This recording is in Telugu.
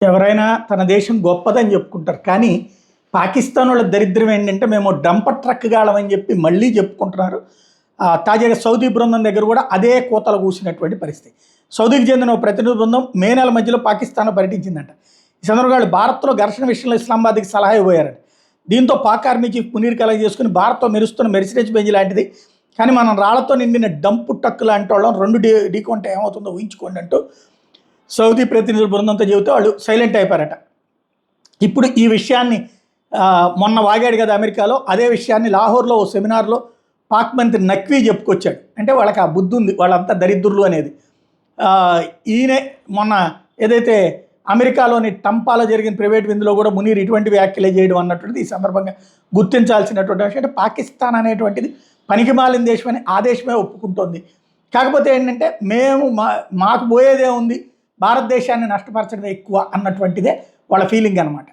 ఎవరైనా తన దేశం గొప్పదని చెప్పుకుంటారు. కానీ పాకిస్తాన్ వాళ్ళ దరిద్రం ఏంటంటే మేము డంపర్ ట్రక్ గాళ్ళమని చెప్పి మళ్ళీ చెప్పుకుంటున్నారు. తాజాగా సౌదీ బృందం దగ్గర కూడా అదే కోతలు కూసినటువంటి పరిస్థితి. సౌదీకి చెందిన ఒక ప్రతినిధి బృందం మే నెల మధ్యలో పాకిస్తాన్లో పర్యటించిందంట. ఈ సందర్భంగా భారత్లో ఘర్షణ విషయంలో ఇస్లామాబాద్కి సలహా ఇవ్వబోయారట. దీంతో పాక్ ఆర్మీ చీఫ్ మునీర్ కలగ చేసుకుని భారత్తో మెరుస్తున్న మెర్సిడెస్ బెంజ్ లాంటిది, కానీ మనం రాళ్లతో నిండిన డంపు ట్రక్ లాంటి వాళ్ళం రెండు ఢీకొంటే ఏమవుతుందో ఊహించుకోండి అంటూ సౌదీ ప్రతినిధుల బృందంతో చెబితే వాళ్ళు సైలెంట్ అయిపోయారట. ఇప్పుడు ఈ విషయాన్ని మొన్న వాగాడు కదా అమెరికాలో, అదే విషయాన్ని లాహోర్లో ఓ సెమినార్లో పాక్ మంత్రి నక్వీ చెప్పుకొచ్చాడు. అంటే వాళ్ళకి ఆ బుద్ధి ఉంది, వాళ్ళంతా దరిద్రులు అనేది. ఈయనే మొన్న ఏదైతే అమెరికాలోని టంపాలో జరిగిన ప్రైవేట్ విందులో కూడా మునీర్ ఇటువంటి వ్యాఖ్యలే చేయడం అన్నటువంటిది ఈ సందర్భంగా గుర్తించాల్సినటువంటి విషయం. అంటే పాకిస్తాన్ అనేటువంటిది పనికిమాలిన దేశం అని ఆ దేశమే ఒప్పుకుంటోంది. కాకపోతే ఏంటంటే మేము మాకు పోయేదే ఉంది, భారతదేశాన్ని నష్టపరచడం ఎక్కువ అన్నటువంటిదే వాళ్ళ ఫీలింగ్ అనమాట.